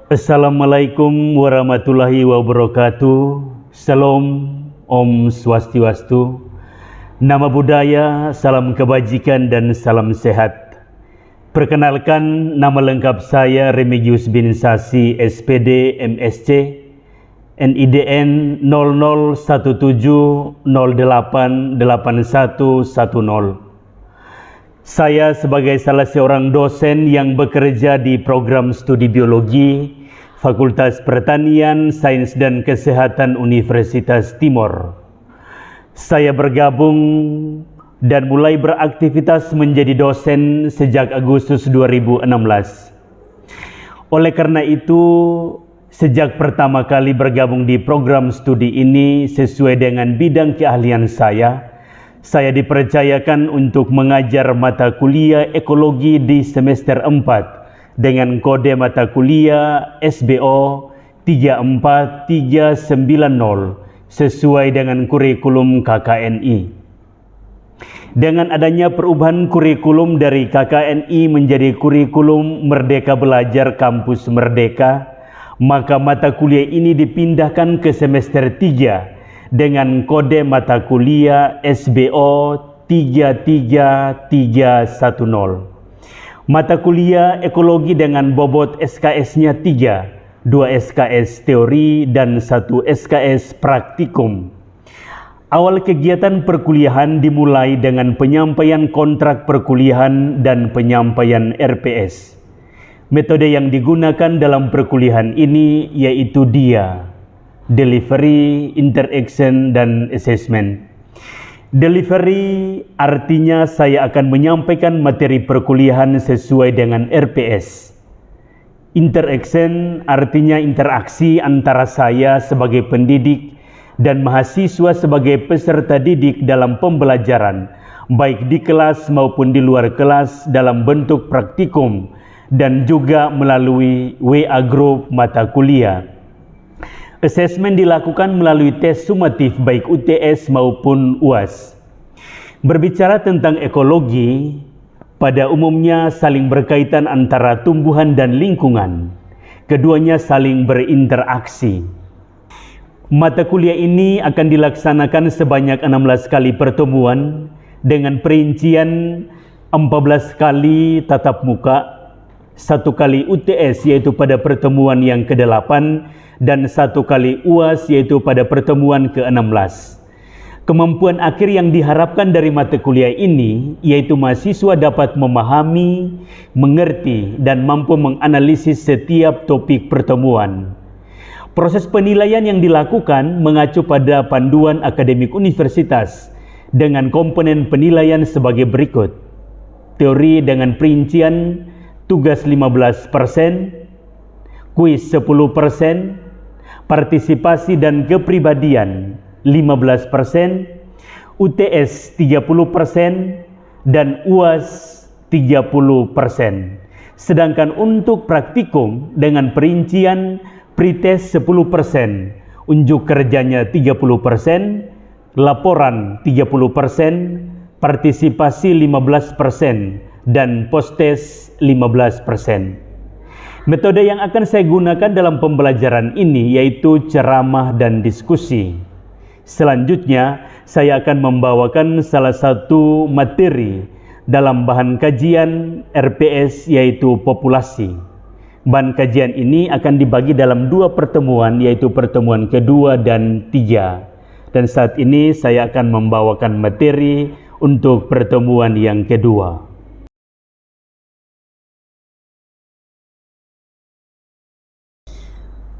Assalamualaikum warahmatullahi wabarakatuh. Salam, Om Swastiastu. Nama budaya, salam kebajikan dan salam sehat. Perkenalkan, nama lengkap saya Remigius bin Sasi, SPD, MSc, NIDN 0017088110. Saya sebagai salah seorang dosen yang bekerja di program studi biologi Fakultas Pertanian, Sains dan Kesehatan Universitas Timor. Saya bergabung dan mulai beraktivitas menjadi dosen sejak Agustus 2016. Oleh karena itu, sejak pertama kali bergabung di program studi ini sesuai dengan bidang keahlian saya dipercayakan untuk mengajar mata kuliah ekologi di semester 4 dengan kode mata kuliah SBO 34390 sesuai dengan kurikulum KKNI. Dengan adanya perubahan kurikulum dari KKNI menjadi kurikulum Merdeka Belajar Kampus Merdeka, maka mata kuliah ini dipindahkan ke semester 3 dengan kode mata kuliah SBO 33310. Mata kuliah ekologi dengan bobot SKS-nya 3, 2 SKS teori dan 1 SKS praktikum. Awal kegiatan perkuliahan dimulai dengan penyampaian kontrak perkuliahan dan penyampaian RPS. Metode yang digunakan dalam perkuliahan ini yaitu DIA, Delivery, Interaction, dan Assessment. Delivery artinya saya akan menyampaikan materi perkuliahan sesuai dengan RPS. Interaction artinya interaksi antara saya sebagai pendidik dan mahasiswa sebagai peserta didik dalam pembelajaran, baik di kelas maupun di luar kelas dalam bentuk praktikum dan juga melalui WA Group mata kuliah. Asesmen dilakukan melalui tes sumatif baik UTS maupun UAS. Berbicara tentang ekologi, pada umumnya saling berkaitan antara tumbuhan dan lingkungan. Keduanya saling berinteraksi. Mata kuliah ini akan dilaksanakan sebanyak 16 kali pertemuan dengan perincian 14 kali tatap muka, 1 kali UTS yaitu pada pertemuan yang ke-8 dan 1 kali UAS yaitu pada pertemuan ke-16. Kemampuan akhir yang diharapkan dari mata kuliah ini yaitu mahasiswa dapat memahami, mengerti, dan mampu menganalisis setiap topik pertemuan. Proses penilaian yang dilakukan mengacu pada panduan akademik universitas dengan komponen penilaian sebagai berikut. Teori dengan perincian tugas 15%, kuis 10%, partisipasi dan kepribadian 15%, UTS 30%, dan UAS 30%. Sedangkan untuk praktikum dengan perincian pretest 10%, unjuk kerjanya 30%, laporan 30%, partisipasi 15%, dan postes 15%. Metode yang akan saya gunakan dalam pembelajaran ini yaitu ceramah dan diskusi. Selanjutnya, saya akan membawakan salah satu materi dalam bahan kajian RPS yaitu populasi. Bahan kajian ini akan dibagi dalam 2 pertemuan yaitu pertemuan kedua dan 3. Dan saat ini saya akan membawakan materi untuk pertemuan yang kedua.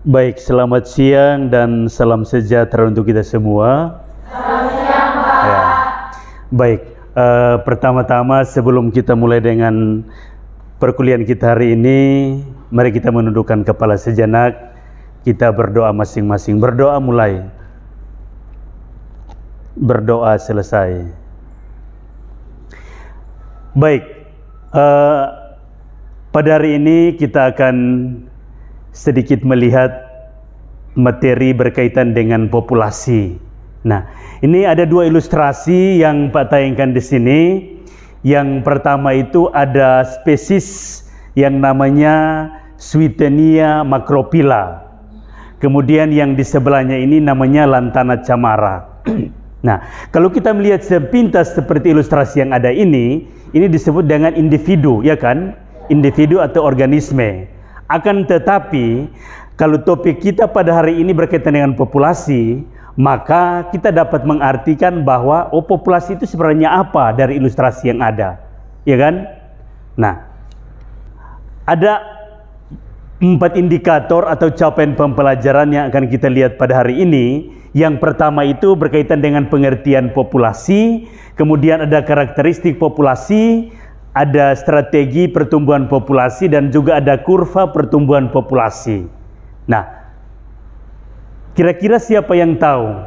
Baik, selamat siang dan salam sejahtera untuk kita semua. Selamat siang, Pak. Ya. Baik, pertama-tama sebelum kita mulai dengan perkuliahan kita hari ini, mari kita menundukkan kepala sejenak, kita berdoa masing-masing. Berdoa mulai, berdoa selesai. Baik, pada hari ini kita akan sedikit melihat materi berkaitan dengan populasi. Nah, ini ada 2 ilustrasi yang Pak tayangkan di sini. Yang pertama itu ada spesies yang namanya Swietenia macrophylla. Kemudian yang di sebelahnya ini namanya Lantana camara. Nah, kalau kita melihat sepintas seperti ilustrasi yang ada ini disebut dengan individu, ya kan? Individu atau organisme. Akan tetapi, kalau topik kita pada hari ini berkaitan dengan populasi, maka kita dapat mengartikan bahwa populasi itu sebenarnya apa dari ilustrasi yang ada, ya kan? Nah, ada 4 indikator atau capaian pembelajaran yang akan kita lihat pada hari ini. Yang pertama itu berkaitan dengan pengertian populasi, kemudian ada karakteristik populasi, ada strategi pertumbuhan populasi, dan juga ada kurva pertumbuhan populasi. Nah, kira-kira siapa yang tahu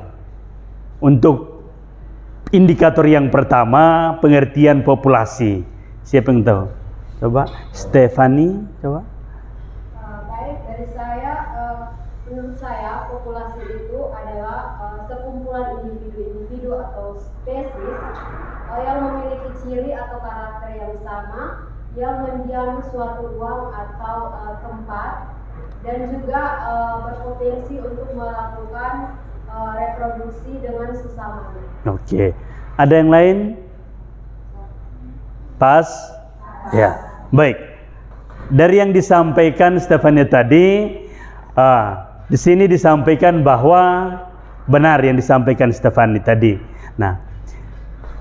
untuk indikator yang pertama, pengertian populasi? Siapa yang tahu? Coba, Stefani, coba. Baik, dari saya, menurut saya populasi itu adalah sekumpulan individu-individu atau spesies yang memiliki ciri atau karakter yang sama, yang mendiami suatu ruang atau tempat, dan juga berpotensi untuk melakukan reproduksi dengan sesamanya. Oke, ada yang lain? Pas? Ya, baik. Dari yang disampaikan Stefania tadi, di sini disampaikan bahwa benar yang disampaikan Stefani tadi. Nah,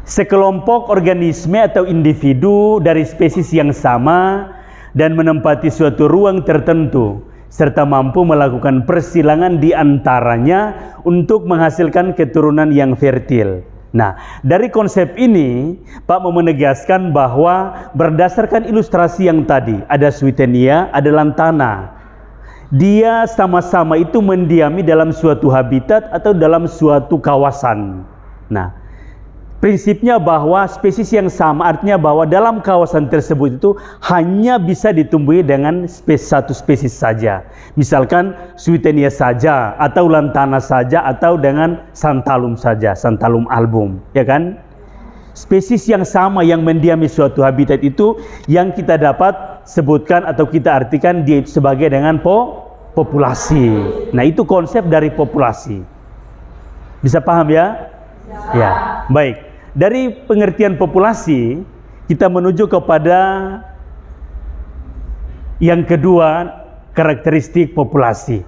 sekelompok organisme atau individu dari spesies yang sama dan menempati suatu ruang tertentu serta mampu melakukan persilangan di antaranya untuk menghasilkan keturunan yang fertil. Nah, dari konsep ini Pak mau menegaskan bahwa berdasarkan ilustrasi yang tadi, ada Swietenia, ada Lantana. Dia sama-sama itu mendiami dalam suatu habitat atau dalam suatu kawasan. Nah, prinsipnya bahwa spesies yang sama artinya bahwa dalam kawasan tersebut itu hanya bisa ditumbuhi dengan satu spesies saja. Misalkan Swietenia saja, atau Lantana saja, atau dengan Santalum saja, Santalum album, ya kan? Spesies yang sama yang mendiami suatu habitat itu yang kita dapat sebutkan atau kita artikan dia itu sebagai dengan populasi. Nah, itu konsep dari populasi. Bisa paham ya? Ya, baik. Dari pengertian populasi, kita menuju kepada yang kedua, karakteristik populasi.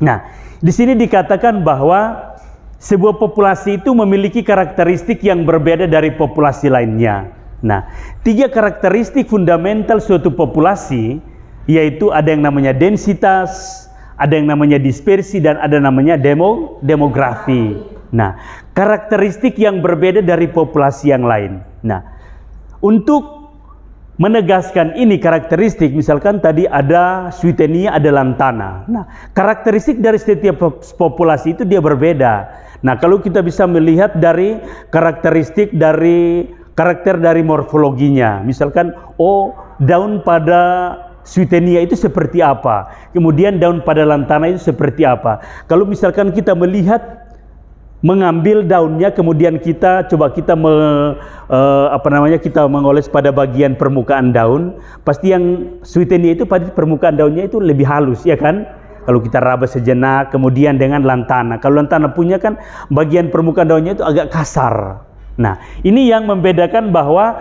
Nah, di sini dikatakan bahwa sebuah populasi itu memiliki karakteristik yang berbeda dari populasi lainnya. Nah, 3 karakteristik fundamental suatu populasi, yaitu ada yang namanya densitas, ada yang namanya dispersi, dan ada namanya demografi. Nah, karakteristik yang berbeda dari populasi yang lain. Nah, untuk menegaskan ini karakteristik, misalkan tadi ada Swietenia, ada Lantana. Nah, karakteristik dari setiap populasi itu dia berbeda. Nah, kalau kita bisa melihat dari karakteristik dari karakter dari morfologinya, misalkan daun pada Swietenia itu seperti apa, kemudian daun pada Lantana itu seperti apa. Kalau misalkan kita melihat mengambil daunnya, kemudian kita kita mengoles pada bagian permukaan daun, pasti yang Swietenia itu pada permukaan daunnya itu lebih halus, ya kan? Kalau kita raba sejenak, kemudian dengan Lantana, kalau Lantana punya kan bagian permukaan daunnya itu agak kasar. Nah, ini yang membedakan bahwa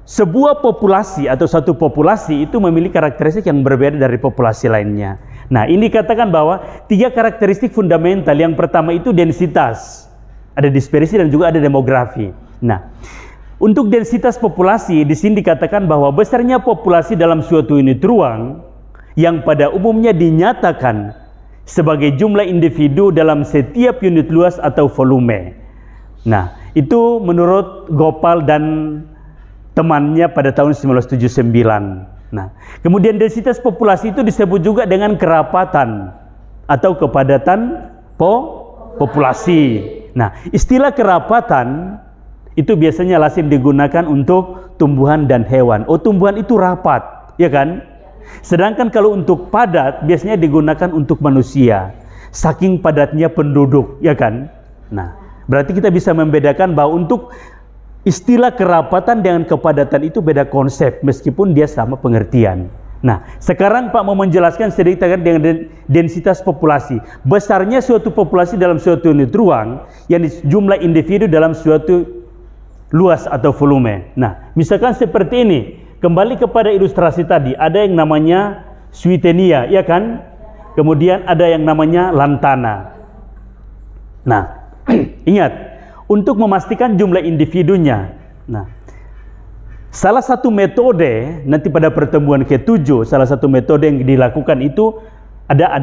sebuah populasi atau satu populasi itu memiliki karakteristik yang berbeda dari populasi lainnya. Nah, ini katakan bahwa 3 karakteristik fundamental. Yang pertama itu densitas, ada dispersi, dan juga ada demografi. Nah, untuk densitas populasi di sini dikatakan bahwa besarnya populasi dalam suatu unit ruang yang pada umumnya dinyatakan sebagai jumlah individu dalam setiap unit luas atau volume. Nah, itu menurut Gopal dan temannya pada tahun 1979. Nah, kemudian densitas populasi itu disebut juga dengan kerapatan atau kepadatan populasi. Nah, istilah kerapatan itu biasanya lazim digunakan untuk tumbuhan dan hewan. Tumbuhan itu rapat, ya kan? Sedangkan kalau untuk padat biasanya digunakan untuk manusia. Saking padatnya penduduk, ya kan? Nah, berarti kita bisa membedakan bahwa untuk istilah kerapatan dengan kepadatan itu beda konsep, meskipun dia sama pengertian. Nah, sekarang Pak mau menjelaskan sedikit terkait dengan densitas populasi. Besarnya suatu populasi dalam suatu unit ruang, yang jumlah individu dalam suatu luas atau volume. Nah, misalkan seperti ini. Kembali kepada ilustrasi tadi, ada yang namanya Swietenia, ya kan? Kemudian ada yang namanya lantana. Nah, ingat, untuk memastikan jumlah individunya. Nah, salah satu metode nanti pada pertemuan ke-7, salah satu metode yang dilakukan itu ada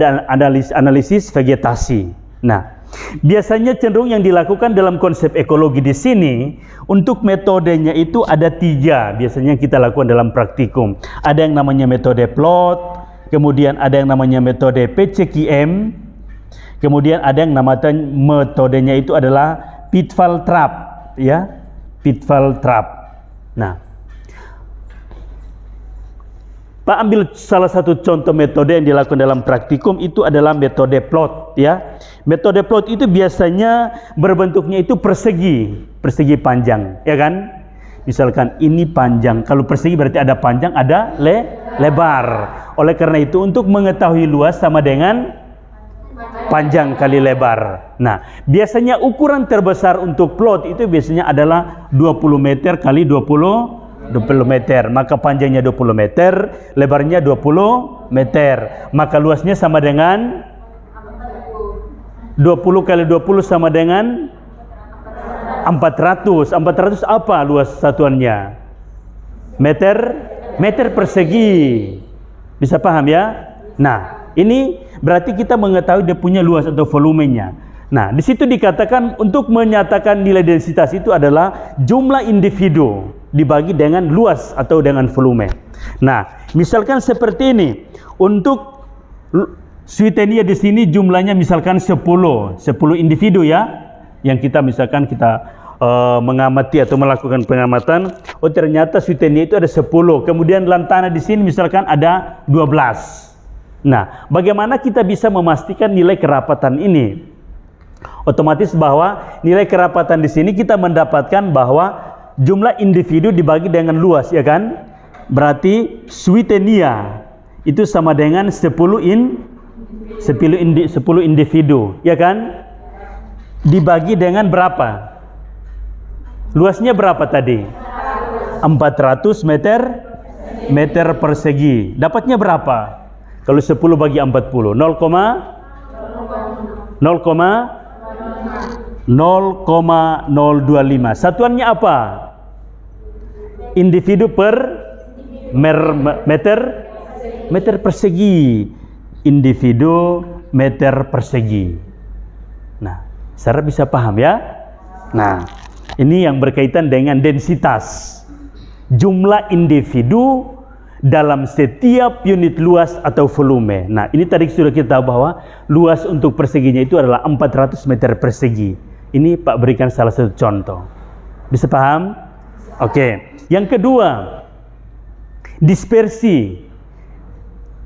analisis vegetasi. Nah, biasanya cenderung yang dilakukan dalam konsep ekologi di sini, untuk metodenya itu ada 3 biasanya yang kita lakukan dalam praktikum. Ada yang namanya metode plot, kemudian ada yang namanya metode PCQM, kemudian ada yang namanya metodenya itu adalah pitfall trap, ya, pitfall trap. Nah, Pak ambil salah satu contoh metode yang dilakukan dalam praktikum itu adalah metode plot, ya. Metode plot itu biasanya berbentuknya itu persegi panjang, ya kan? Misalkan ini panjang, kalau persegi berarti ada panjang, ada lebar. Oleh karena itu untuk mengetahui luas sama dengan panjang kali lebar. Nah, biasanya ukuran terbesar untuk plot itu biasanya adalah 20 meter kali 20 meter. Maka panjangnya 20 meter, lebarnya 20 meter. Maka luasnya sama dengan 20 kali 20 sama dengan 400. 400 apa luas satuannya? Meter persegi. Bisa paham ya? Nah, ini berarti kita mengetahui dia punya luas atau volumenya. Nah, di situ dikatakan untuk menyatakan nilai densitas itu adalah jumlah individu dibagi dengan luas atau dengan volume. Nah, misalkan seperti ini. Untuk Swietenia di sini jumlahnya misalkan 10 individu, ya. Yang kita misalkan kita mengamati atau melakukan pengamatan, oh ternyata Swietenia itu ada 10. Kemudian lantana di sini misalkan ada 12. Nah, bagaimana kita bisa memastikan nilai kerapatan ini? Otomatis bahwa nilai kerapatan di sini kita mendapatkan bahwa jumlah individu dibagi dengan luas, ya kan? Berarti Swietenia itu sama dengan 10 individu, ya kan? Dibagi dengan berapa? Luasnya berapa tadi? 400 meter persegi. Dapatnya berapa? Kalau 10 bagi 40, 0,025. Satuannya apa? Individu per meter persegi. Individu meter persegi. Nah, saudara bisa paham ya? Nah, ini yang berkaitan dengan densitas. Jumlah individu dalam setiap unit luas atau volume. Nah, ini tadi sudah kita tahu bahwa luas untuk perseginya itu adalah 400 meter persegi. Ini Pak berikan salah satu contoh. Bisa paham? Oke. Yang kedua, dispersi.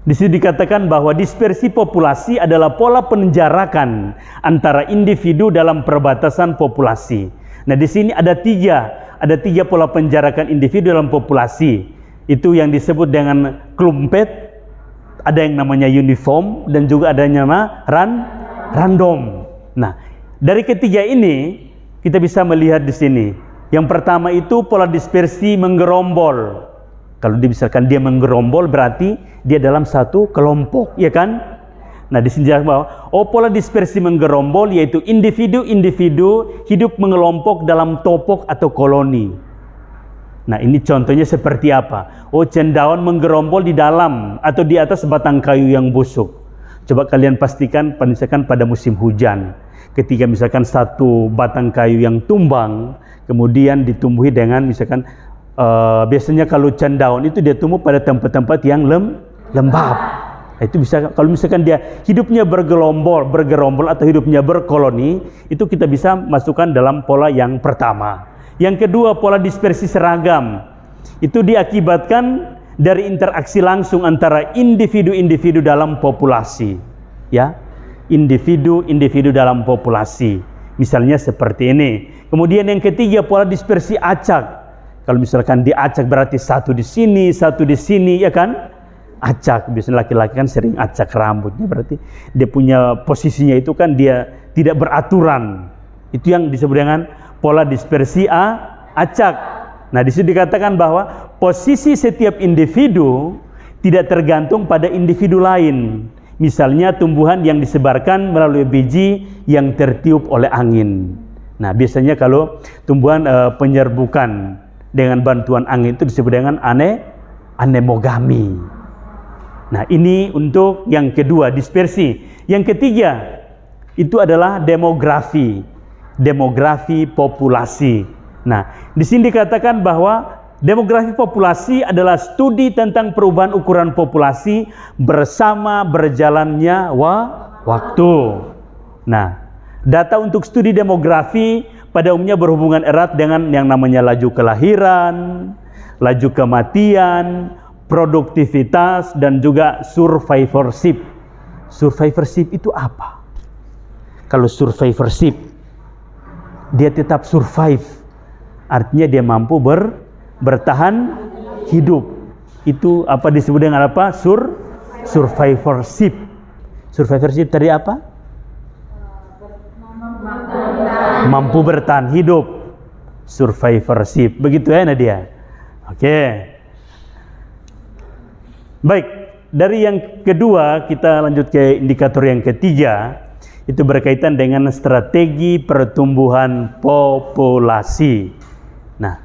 Di sini dikatakan bahwa dispersi populasi adalah pola penjarakan antara individu dalam perbatasan populasi. Nah, di sini ada tiga pola penjarakan individu dalam populasi. Itu yang disebut dengan klumpet, ada yang namanya uniform, dan juga ada yang nama random. Nah, dari ketiga ini kita bisa melihat di sini. Yang pertama itu pola dispersi menggerombol. Kalau misalkan dia menggerombol berarti dia dalam satu kelompok, ya kan? Nah, di sini bahwa pola dispersi menggerombol yaitu individu-individu hidup mengelompok dalam topok atau koloni. Nah, ini contohnya seperti apa? Cendawan menggerombol di dalam atau di atas batang kayu yang busuk. Coba kalian pastikan misalkan pada musim hujan, ketika misalkan satu batang kayu yang tumbang, kemudian ditumbuhi dengan misalkan biasanya kalau cendawan itu dia tumbuh pada tempat-tempat yang lembab. Itu bisa, kalau misalkan dia hidupnya bergerombol atau hidupnya berkoloni, itu kita bisa masukkan dalam pola yang pertama. Yang kedua, pola dispersi seragam. Itu diakibatkan dari interaksi langsung antara individu-individu dalam populasi, ya. Individu-individu dalam populasi. Misalnya seperti ini. Kemudian yang ketiga, pola dispersi acak. Kalau misalkan diacak berarti satu di sini, ya kan? acak. Biasanya laki-laki kan sering acak rambutnya, berarti dia punya posisinya itu kan dia tidak beraturan. Itu yang disebut dengan pola dispersi acak. Nah, di situ dikatakan bahwa posisi setiap individu tidak tergantung pada individu lain. Misalnya tumbuhan yang disebarkan melalui biji yang tertiup oleh angin. Nah, biasanya kalau tumbuhan penyerbukan dengan bantuan angin itu disebut dengan anemogami. Nah, ini untuk yang kedua, dispersi. Yang ketiga, itu adalah demografi. Demografi populasi. Nah, di sini dikatakan bahwa demografi populasi adalah studi tentang perubahan ukuran populasi bersama berjalannya waktu. Nah, data untuk studi demografi pada umumnya berhubungan erat dengan yang namanya laju kelahiran, laju kematian, produktivitas, dan juga survivorship. Survivorship itu apa? Kalau survivorship, dia tetap survive. Artinya dia mampu bertahan hidup. Itu apa disebut dengan apa? Survivorship. Survivorship tadi apa? Mampu bertahan hidup. Survivorship. Begitu ya Nadia? Oke. Baik, dari yang kedua kita lanjut ke indikator yang ketiga. Itu berkaitan dengan strategi pertumbuhan populasi. Nah,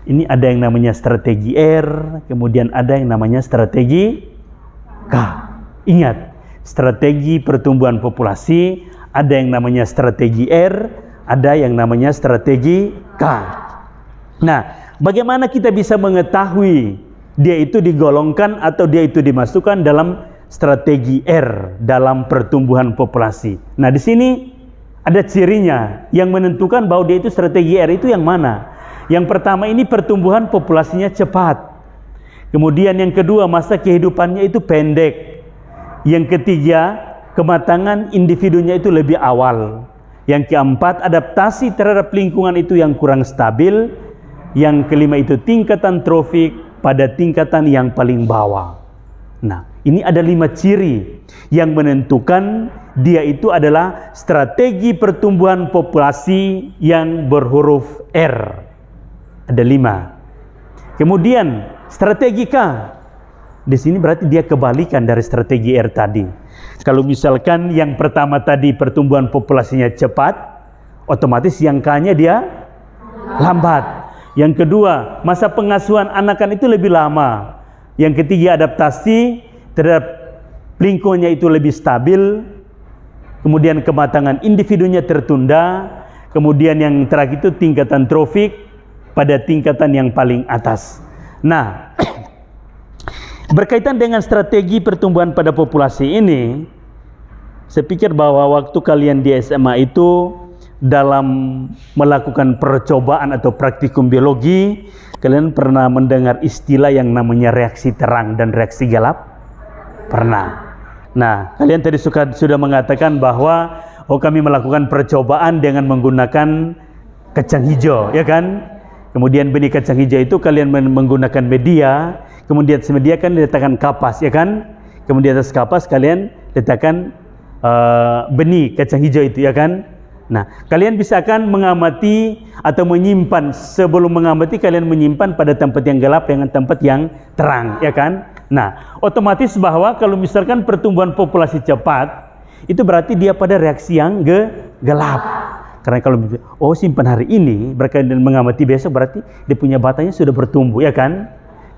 ini ada yang namanya strategi R, kemudian ada yang namanya strategi K. Ingat, strategi pertumbuhan populasi, ada yang namanya strategi R, ada yang namanya strategi K. Nah, bagaimana kita bisa mengetahui dia itu digolongkan atau dia itu dimasukkan dalam strategi R dalam pertumbuhan populasi? Nah, di sini ada cirinya yang menentukan bahwa dia itu strategi R itu yang mana. Yang pertama ini pertumbuhan populasinya cepat. Kemudian yang kedua, masa kehidupannya itu pendek. Yang ketiga, kematangan individunya itu lebih awal. Yang keempat, adaptasi terhadap lingkungan itu yang kurang stabil. Yang kelima itu tingkatan trofik pada tingkatan yang paling bawah. Nah, ini ada 5 ciri yang menentukan dia itu adalah strategi pertumbuhan populasi yang berhuruf R. Ada 5. Kemudian strategi K. Di sini berarti dia kebalikan dari strategi R tadi. Kalau misalkan yang pertama tadi pertumbuhan populasinya cepat, otomatis yang K-nya dia lambat. Yang kedua, masa pengasuhan anakan itu lebih lama. Yang ketiga, adaptasi terhadap lingkungannya itu lebih stabil. Kemudian kematangan individunya tertunda. Kemudian yang terakhir itu tingkatan trofik pada tingkatan yang paling atas. Nah, berkaitan dengan strategi pertumbuhan pada populasi ini, saya pikir bahwa waktu kalian di SMA itu dalam melakukan percobaan atau praktikum biologi, kalian pernah mendengar istilah yang namanya reaksi terang dan reaksi gelap? Pernah. Nah, kalian tadi sudah mengatakan bahwa kami melakukan percobaan dengan menggunakan kacang hijau, ya kan? Kemudian benih kacang hijau itu kalian menggunakan media, kemudian media kan diletakkan kapas, ya kan? Kemudian atas kapas kalian letakkan benih kacang hijau itu, ya kan? Nah, kalian bisa akan mengamati atau menyimpan. Sebelum mengamati, kalian menyimpan pada tempat yang gelap dengan tempat yang terang, ya kan? Nah, otomatis bahwa kalau misalkan pertumbuhan populasi cepat, itu berarti dia pada reaksi yang gelap. Karena kalau simpan hari ini, berkaitan dengan mengamati besok, berarti dia punya batangnya sudah bertumbuh, ya kan?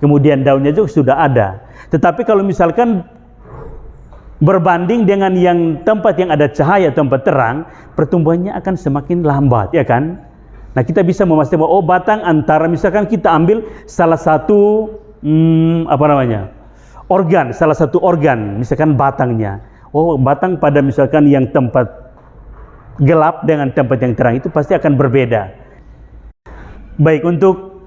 Kemudian daunnya juga sudah ada. Tetapi kalau misalkan berbanding dengan yang tempat yang ada cahaya, tempat terang, pertumbuhannya akan semakin lambat, ya kan? Nah, kita bisa memastikan bahwa batang antara, misalkan kita ambil salah satu organ, salah satu organ, misalkan batangnya. Batang pada misalkan yang tempat gelap dengan tempat yang terang itu pasti akan berbeda. Baik, untuk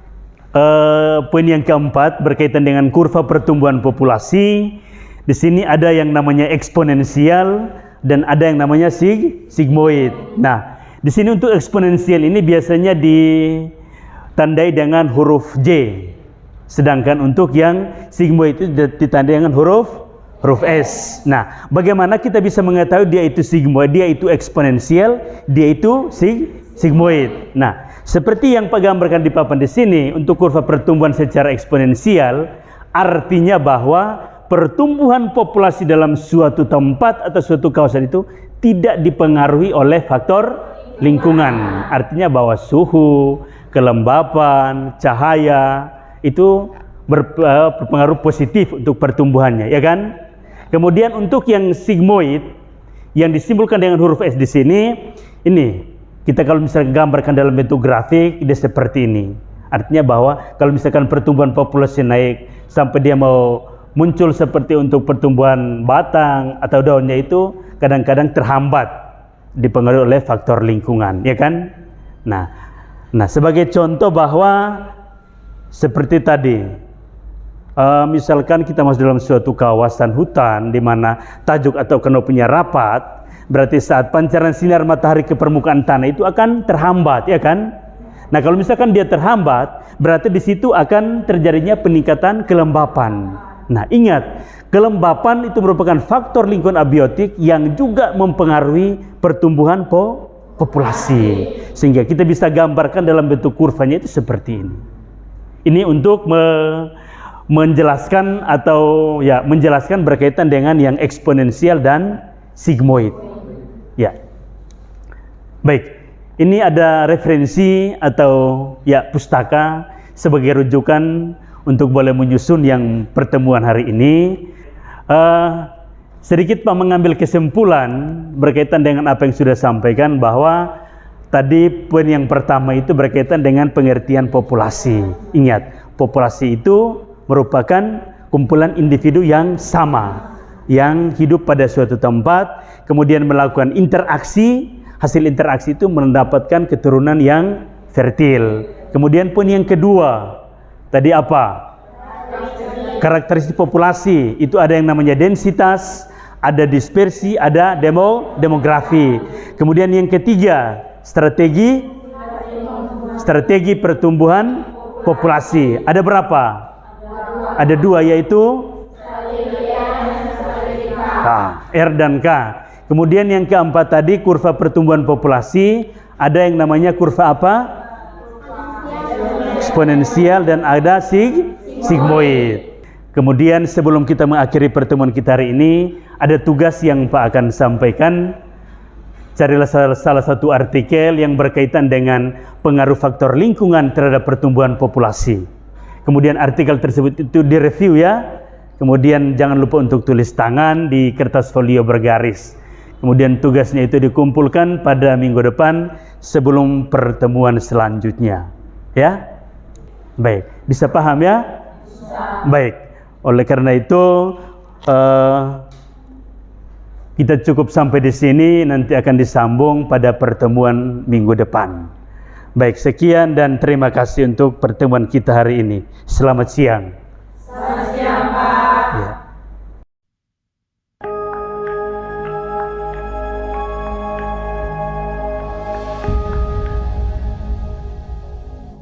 poin yang keempat berkaitan dengan kurva pertumbuhan populasi. Di sini ada yang namanya eksponensial dan ada yang namanya sigmoid. Nah, di sini untuk eksponensial ini biasanya ditandai dengan huruf J. Sedangkan untuk yang sigmoid itu ditandai dengan huruf S. Nah, bagaimana kita bisa mengetahui dia itu sigmoid, dia itu eksponensial, dia itu sigmoid. Nah, seperti yang Pak gambarkan di papan di sini, untuk kurva pertumbuhan secara eksponensial, artinya bahwa pertumbuhan populasi dalam suatu tempat atau suatu kawasan itu tidak dipengaruhi oleh faktor lingkungan. Artinya bahwa suhu, kelembapan, cahaya itu berpengaruh positif untuk pertumbuhannya, ya kan? Kemudian untuk yang sigmoid yang disimbolkan dengan huruf S di sini, ini kita kalau misalnya gambarkan dalam bentuk grafik, dia seperti ini. Artinya bahwa kalau misalkan pertumbuhan populasi naik sampai dia mau muncul seperti untuk pertumbuhan batang atau daunnya itu kadang-kadang terhambat dipengaruhi oleh faktor lingkungan, ya kan? Nah, sebagai contoh bahwa seperti tadi, misalkan kita masuk dalam suatu kawasan hutan di mana tajuk atau kanopinya rapat, berarti saat pancaran sinar matahari ke permukaan tanah itu akan terhambat, ya kan? Nah, kalau misalkan dia terhambat, berarti di situ akan terjadinya peningkatan kelembapan. Nah, ingat, kelembapan itu merupakan faktor lingkungan abiotik yang juga mempengaruhi pertumbuhan populasi. Sehingga kita bisa gambarkan dalam bentuk kurvanya itu seperti ini. Ini untuk menjelaskan atau ya menjelaskan berkaitan dengan yang eksponensial dan sigmoid. Ya. Baik, ini ada referensi atau ya pustaka sebagai rujukan untuk boleh menyusun yang pertemuan hari ini. Sedikit Pak mengambil kesimpulan berkaitan dengan apa yang sudah sampaikan, bahwa tadi poin yang pertama itu berkaitan dengan pengertian populasi. Ingat, populasi itu merupakan kumpulan individu yang sama, yang hidup pada suatu tempat, kemudian melakukan interaksi. Hasil interaksi itu mendapatkan keturunan yang fertil. Kemudian poin yang kedua, tadi apa? Karakteristik populasi. Itu ada yang namanya densitas, ada dispersi, ada demografi. Kemudian yang ketiga, strategi pertumbuhan populasi. Ada berapa? Ada dua, yaitu R dan K. Kemudian yang keempat tadi kurva pertumbuhan populasi, ada yang namanya kurva apa? Eksponensial, dan ada sigmoid. Kemudian sebelum kita mengakhiri pertemuan kita hari ini, ada tugas yang Pak akan sampaikan. Carilah salah satu artikel yang berkaitan dengan pengaruh faktor lingkungan terhadap pertumbuhan populasi. Kemudian artikel tersebut itu direview ya. Kemudian jangan lupa untuk tulis tangan di kertas folio bergaris. Kemudian tugasnya itu dikumpulkan pada minggu depan sebelum pertemuan selanjutnya. Ya? Baik, bisa paham ya? Bisa. Baik, oleh karena itu kita cukup sampai di sini, nanti akan disambung pada pertemuan minggu depan. Baik, sekian dan terima kasih untuk pertemuan kita hari ini. Selamat siang.